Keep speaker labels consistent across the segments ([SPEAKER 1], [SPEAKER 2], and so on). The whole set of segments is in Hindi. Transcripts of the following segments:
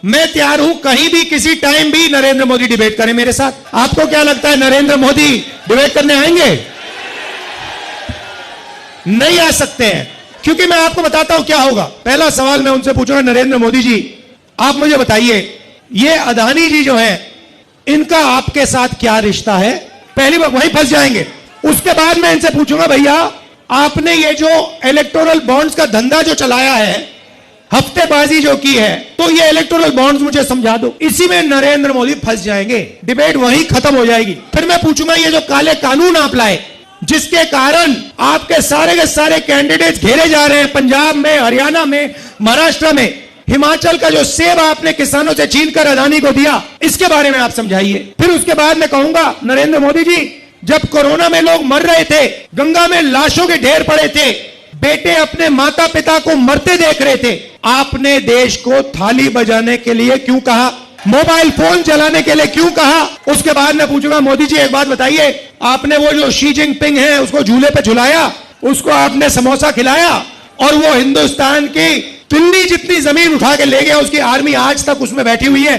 [SPEAKER 1] मैं तैयार हूं कहीं भी किसी टाइम भी नरेंद्र मोदी डिबेट करें मेरे साथ। आपको क्या लगता है नरेंद्र मोदी डिबेट करने आएंगे? नहीं आ सकते हैं, क्योंकि मैं आपको बताता हूं क्या होगा। पहला सवाल मैं उनसे पूछूंगा, नरेंद्र मोदी जी आप मुझे बताइए, ये अदानी जी जो है इनका आपके साथ क्या रिश्ता है? पहली बार वहीं फंस जाएंगे। उसके बाद मैं इनसे पूछूंगा, भैया आपने ये जो इलेक्टोरल बॉन्ड्स का धंधा जो चलाया है, हफ्तेबाजी जो की है, तो ये इलेक्टोरल बॉन्ड्स मुझे समझा दो। इसी में नरेंद्र मोदी फंस जाएंगे, डिबेट वहीं खत्म हो जाएगी। फिर मैं पूछूंगा, ये जो काले कानून आप लाए जिसके कारण आपके सारे के सारे कैंडिडेट्स घेरे जा रहे हैं, पंजाब में, हरियाणा में, महाराष्ट्र में, हिमाचल का जो सेब आपने किसानों से छीनकर अदानी को दिया, इसके बारे में आप समझाइए। फिर उसके बाद मैं कहूंगा, नरेंद्र मोदी जी जब कोरोना में लोग मर रहे थे, गंगा में लाशों के ढेर पड़े थे, बेटे अपने माता पिता को मरते देख रहे थे, आपने देश को थाली बजाने के लिए क्यों कहा? मोबाइल फोन चलाने के लिए क्यों कहा? उसके बाद मैं पूछूंगा, मोदी जी एक बात बताइए, आपने वो जो शी जिनपिंग है उसको झूले पे झुलाया, उसको आपने समोसा खिलाया और वो हिंदुस्तान की दिल्ली जितनी जमीन उठा के ले गया, उसकी आर्मी आज तक उसमें बैठी हुई है,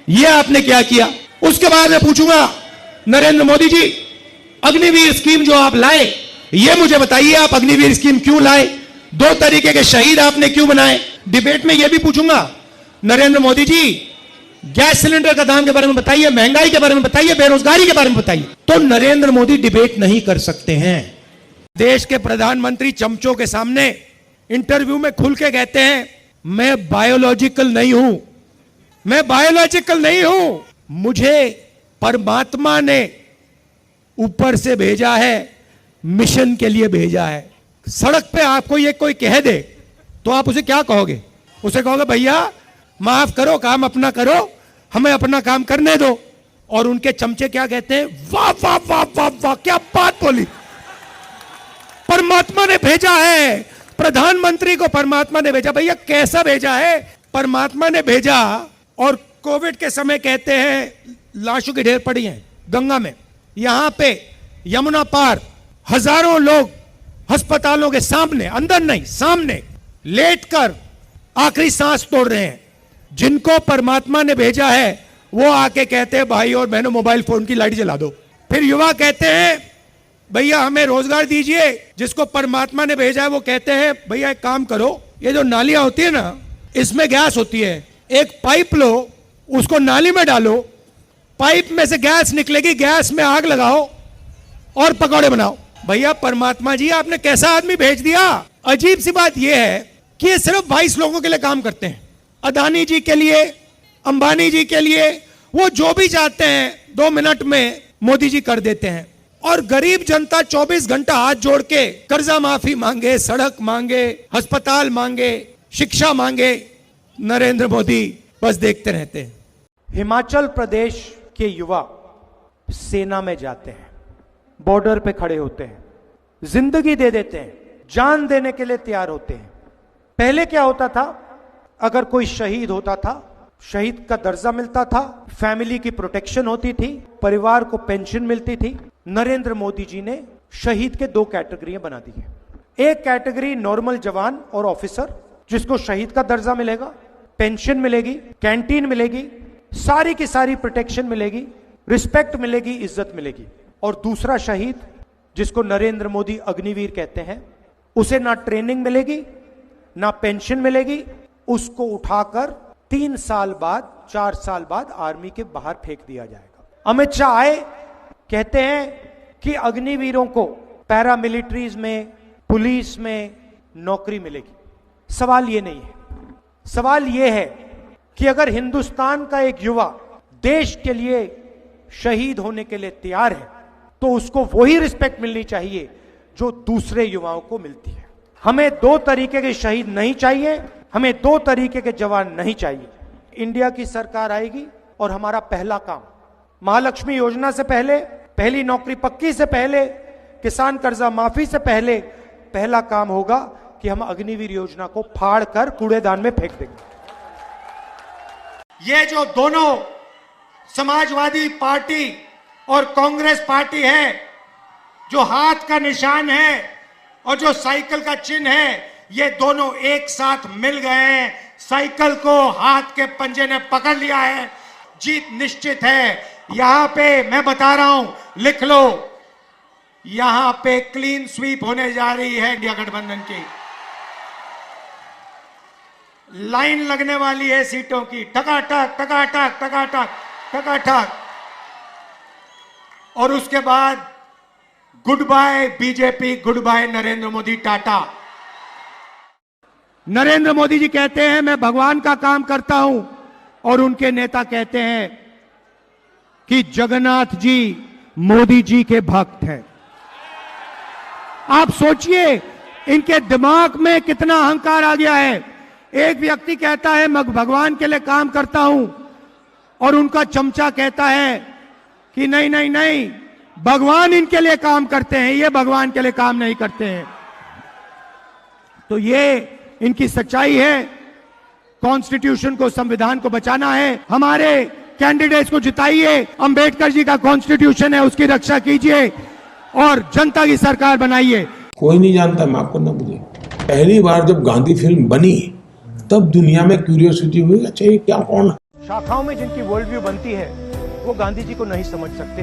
[SPEAKER 1] ये आपने क्या किया? उसके बाद मैं पूछूंगा, नरेंद्र मोदी जी अग्निवीर स्कीम जो आप लाए, ये मुझे बताइए आप अग्निवीर स्कीम क्यों लाए? 2 तरीके के शहीद आपने क्यों बनाए? डिबेट में यह भी पूछूंगा, नरेंद्र मोदी जी गैस सिलेंडर का दाम के बारे में बताइए, महंगाई के बारे में बताइए, बेरोजगारी के बारे में बताइए। तो नरेंद्र मोदी डिबेट नहीं कर सकते हैं। देश के प्रधानमंत्री चमचों के सामने इंटरव्यू में खुल के कहते हैं, मैं बायोलॉजिकल नहीं हूं, मैं बायोलॉजिकल नहीं हूं, मुझे परमात्मा ने ऊपर से भेजा है, मिशन के लिए भेजा है। सड़क पे आपको ये कोई कह दे तो आप उसे क्या कहोगे? उसे कहोगे भैया माफ करो, काम अपना करो, हमें अपना काम करने दो। और उनके चमचे क्या कहते हैं? वाह वाह वाह वाह वाह, क्या बात बोली, परमात्मा ने भेजा है, प्रधानमंत्री को परमात्मा ने भेजा। भैया कैसा भेजा है? परमात्मा ने भेजा। और कोविड के समय कहते हैं लाशों की ढेर पड़ी हैं गंगा में, यहां पे यमुना पार हजारों लोग अस्पतालों के सामने, अंदर नहीं सामने लेटकर आखिरी सांस तोड़ रहे हैं। जिनको परमात्मा ने भेजा है वो आके कहते हैं भाई और बहनों मोबाइल फोन की लाइट जला दो। फिर युवा कहते हैं भैया हमें रोजगार दीजिए। जिसको परमात्मा ने भेजा है वो कहते हैं भैया एक काम करो, ये जो नालियां होती है ना, इसमें गैस होती है, एक पाइप लो, उसको नाली में डालो, पाइप में से गैस निकलेगी, गैस में आग लगाओ और पकौड़े बनाओ। भैया परमात्मा जी आपने कैसा आदमी भेज दिया। अजीब सी बात यह है कि ये सिर्फ 22 लोगों के लिए काम करते हैं, अदानी जी के लिए, अंबानी जी के लिए, वो जो भी चाहते हैं 2 मिनट में मोदी जी कर देते हैं। और गरीब जनता 24 घंटा हाथ जोड़ के कर्जा माफी मांगे, सड़क मांगे, अस्पताल मांगे, शिक्षा मांगे, नरेंद्र मोदी बस देखते रहते हैं।
[SPEAKER 2] हिमाचल प्रदेश के युवा सेना में जाते हैं, बॉर्डर पे खड़े होते हैं, जिंदगी दे देते हैं, जान देने के लिए तैयार होते हैं। पहले क्या होता था, अगर कोई शहीद होता था, शहीद का दर्जा मिलता था, फैमिली की प्रोटेक्शन होती थी, परिवार को पेंशन मिलती थी। नरेंद्र मोदी जी ने शहीद के 2 कैटेगरियां बना दी है। एक कैटेगरी नॉर्मल जवान और ऑफिसर, जिसको शहीद का दर्जा मिलेगा, पेंशन मिलेगी, कैंटीन मिलेगी, सारी की सारी प्रोटेक्शन मिलेगी, रिस्पेक्ट मिलेगी, इज्जत मिलेगी। और दूसरा शहीद, जिसको नरेंद्र मोदी अग्निवीर कहते हैं, उसे ना ट्रेनिंग मिलेगी, ना पेंशन मिलेगी, उसको उठाकर 3 साल बाद, 4 साल बाद आर्मी के बाहर फेंक दिया जाएगा। अमित शाह आए, कहते हैं कि अग्निवीरों को पैरामिलिट्रीज में, पुलिस में नौकरी मिलेगी। सवाल ये नहीं है, सवाल ये है कि अगर हिंदुस्तान का एक युवा देश के लिए शहीद होने के लिए तैयार है तो उसको वही रिस्पेक्ट मिलनी चाहिए जो दूसरे युवाओं को मिलती है। हमें 2 तरीके के शहीद नहीं चाहिए, हमें 2 तरीके के जवान नहीं चाहिए। इंडिया की सरकार आएगी और हमारा पहला काम, महालक्ष्मी योजना से पहले, पहली नौकरी पक्की से पहले, किसान कर्जा माफी से पहले, पहला काम होगा कि हम अग्निवीर योजना को फाड़ कर कूड़ेदान में फेंक देंगे। ये जो दोनों समाजवादी पार्टी और कांग्रेस पार्टी है, जो हाथ का निशान है और जो साइकिल का चिन्ह है, ये दोनों एक साथ मिल गए हैं
[SPEAKER 1] साइकिल को हाथ के पंजे ने पकड़ लिया है, जीत निश्चित है। यहां पे मैं बता रहा हूं, लिख लो, यहां पे क्लीन स्वीप होने जा रही है इंडिया गठबंधन की। लाइन लगने वाली है सीटों की, टकाटक टकाटक टकाटक टकाटक। और उसके बाद good bye BJP, good bye Narendra Modi, tata. Narendra Modi ji कहते हैं मैं भगवान का काम करता हूं, और उनके नेता कहते हैं कि जगन्नाथ जी मोदी जी के भक्त हैं। आप सोचिए इनके दिमाग में कितना अहंकार आ गया है। एक व्यक्ति कहता है मैं भगवान के लिए काम करता हूं, और उनका चमचा कहता है कि नहीं नहीं नहीं, भगवान इनके लिए काम करते हैं, ये भगवान के लिए काम नहीं करते हैं। तो ये इनकी सच्चाई है। कॉन्स्टिट्यूशन को, संविधान को बचाना है। हमारे कैंडिडेट्स को जिताइए, अंबेडकर जी का कॉन्स्टिट्यूशन है उसकी रक्षा कीजिए, और जनता की सरकार बनाइए।
[SPEAKER 3] कोई नहीं जानता, माफ करना मुझे, पहली बार जब गांधी फिल्म बनी तब दुनिया में क्यूरियोसिटी हुई, अच्छा ये क्या, कौन।
[SPEAKER 2] शाखाओं में जिनकी वर्ल्ड व्यू बनती है वो गांधी जी को नहीं समझ सकते,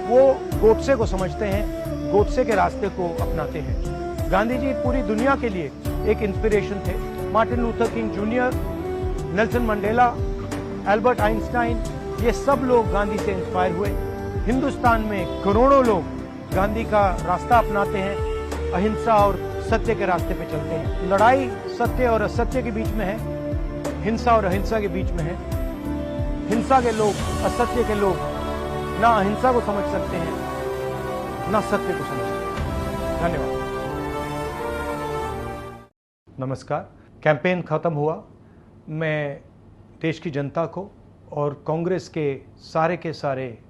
[SPEAKER 2] वो गोडसे को समझते हैं, गोडसे के रास्ते को अपनाते हैं। गांधी जी पूरी दुनिया के लिए एक इंस्पिरेशन थे। Martin Luther king junior, Nelson Mandela, Albert Einstein, ये सब लोग गांधी से इंस्पायर हुए। हिंदुस्तान में करोड़ों लोग गांधी का रास्ता अपनाते हैं, अहिंसा और सत्य के रास्ते पे चलते हैं। लड़ाई सत्य और असत्य के बीच में है, हिंसा और अहिंसा के बीच में है। हिंसा के लोग, असत्य के लोग ना अहिंसा को समझ सकते हैं, ना सत्य को समझ सकते हैं। धन्यवाद। नमस्कार। कैंपेन खत्म हुआ। मैं देश की जनता को और कांग्रेस के सारे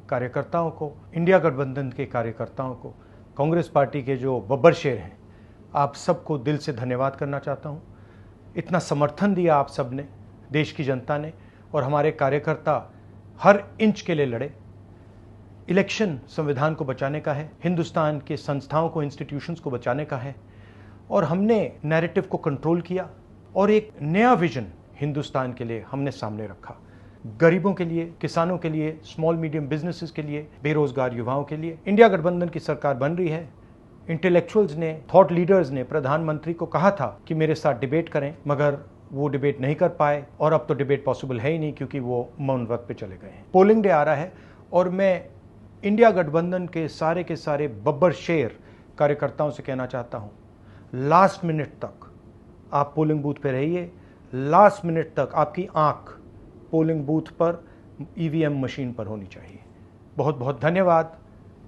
[SPEAKER 2] कार्यकर्ताओं को, इंडिया गठबंधन के कार्यकर्ताओं को, कांग्रेस पार्टी के जो बब्बर शेर हैं, आप सबको दिल से धन्यवाद करना चाहता हूं। इतना समर्थन दिया आप सब ने, देश की जनता ने, और हमारे कार्यकर्ता हर इंच के लिए लड़े। इलेक्शन संविधान को बचाने का है, हिंदुस्तान के संस्थाओं को, इंस्टीट्यूशंस को बचाने का है, और हमने नैरेटिव को कंट्रोल किया और एक नया विजन हिंदुस्तान के लिए हमने सामने रखा। गरीबों के लिए, किसानों के लिए, स्मॉल मीडियम बिजनेसेस के लिए, बेरोजगार युवाओं के लिए इंडिया गठबंधन की सरकार बन रही है। इंटेलेक्चुअल्स ने, थॉट लीडर्स ने प्रधानमंत्री को कहा था कि मेरे साथ डिबेट करें, मगर वो डिबेट नहीं कर पाए, और अब तो डिबेट पॉसिबल है ही नहीं क्योंकि वो मौन व्रत पे चले गए हैं। पोलिंग डे आ रहा है, और मैं इंडिया गठबंधन के सारे बब्बर शेर कार्यकर्ताओं से कहना चाहता हूं, लास्ट मिनट तक आप पोलिंग बूथ पे रहिए। लास्ट मिनट तक आपकी आंख पोलिंग बूथ पर, ईवीएम मशीन पर होनी चाहिए। बहुत बहुत धन्यवाद।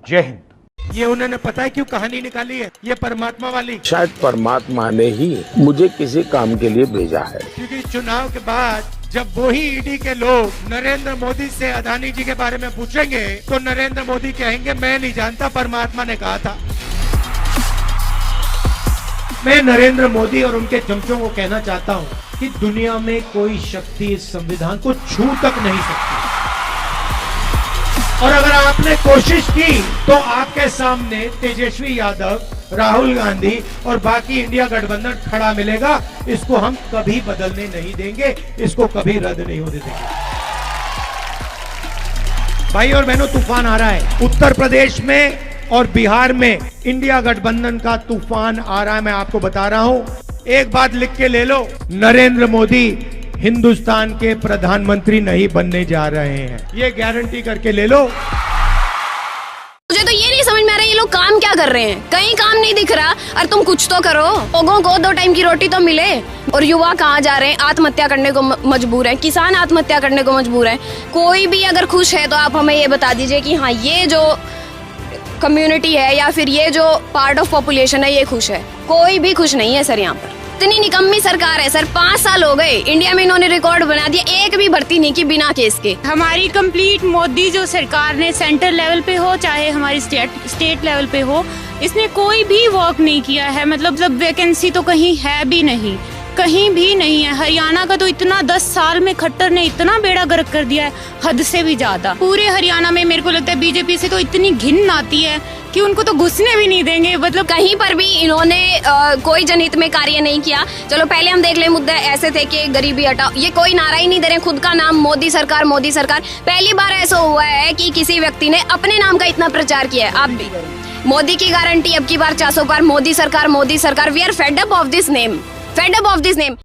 [SPEAKER 2] जय हिंद। ये उन्होंने पता है क्यों कहानी निकाली है, ये परमात्मा वाली।
[SPEAKER 3] शायद परमात्मा ने ही मुझे किसी काम के लिए भेजा है,
[SPEAKER 1] क्योंकि चुनाव के बाद जब वही ईडी के लोग नरेंद्र मोदी से अदानी जी के बारे में पूछेंगे, तो नरेंद्र मोदी कहेंगे मैं नहीं जानता, परमात्मा ने कहा था। मैं नरेंद्र मोदी और उनके चमचों को कहना चाहता हूं कि दुनिया में कोई शक्ति इस संविधान को छू तक नहीं सकती, और अगर आपने कोशिश की तो आपके सामने तेजस्वी यादव, राहुल गांधी और बाकी इंडिया गठबंधन खड़ा मिलेगा। इसको हम कभी बदलने नहीं देंगे, इसको कभी रद्द नहीं होने देंगे। भाई और बहनों, तूफान आ रहा है उत्तर प्रदेश में और बिहार में। इंडिया गठबंधन का तूफान आ रहा है, मैं आपको बता रहा हूं। एक बात लिख के ले लो, नरेंद्र मोदी हिंदुस्तान के प्रधानमंत्री नहीं बनने जा रहे हैं, ये गारंटी करके ले लो।
[SPEAKER 4] मुझे तो ये नहीं समझ में आ रहा ये लोग काम क्या कर रहे हैं, कहीं काम नहीं दिख रहा। और तुम कुछ तो करो, लोगों को 2 टाइम की रोटी तो मिले। और युवा कहाँ जा रहे हैं, आत्महत्या करने को मजबूर हैं, किसान आत्महत्या करने को मजबूर हैं। कोई भी अगर खुश है तो आप हमें ये बता दीजिए कि हाँ ये जो कम्युनिटी है या फिर ये जो पार्ट ऑफ पॉपुलेशन है ये खुश है। कोई भी खुश नहीं है सर यहाँ पर। इतनी निकम्मी सरकार है सर, 5 साल हो गए, इंडिया में इन्होंने रिकॉर्ड बना दिया, एक भी भर्ती नहीं की बिना केस के।
[SPEAKER 5] हमारी कंप्लीट मोदी जो सरकार ने, सेंट्रल लेवल पे हो चाहे हमारी स्टेट लेवल पे हो, इसने कोई भी वर्क नहीं किया है। मतलब वैकेंसी तो कहीं है भी नहीं। कहीं भी नहीं है। हरियाणा का तो इतना 10 साल में खट्टर ने इतना बेड़ा गर्क कर दिया है, हद से भी ज्यादा। पूरे हरियाणा में मेरे को लगता है बीजेपी से तो इतनी घिन आती है कि उनको तो घुसने भी नहीं देंगे। मतलब
[SPEAKER 4] कहीं पर भी इन्होंने कोई जनहित में कार्य नहीं किया। चलो पहले हम देख ले, मुद्दे ऐसे थे कि गरीबी हटाओ, ये कोई नारा ही नहीं दे रहे, खुद का नाम मोदी सरकार मोदी सरकार। पहली बार ऐसा हुआ है कि किसी व्यक्ति ने अपने नाम का इतना प्रचार किया है। आप भी मोदी की गारंटी अब की बार 400 पार, मोदी सरकार मोदी सरकार। We are fed up of this name, fed up of this name.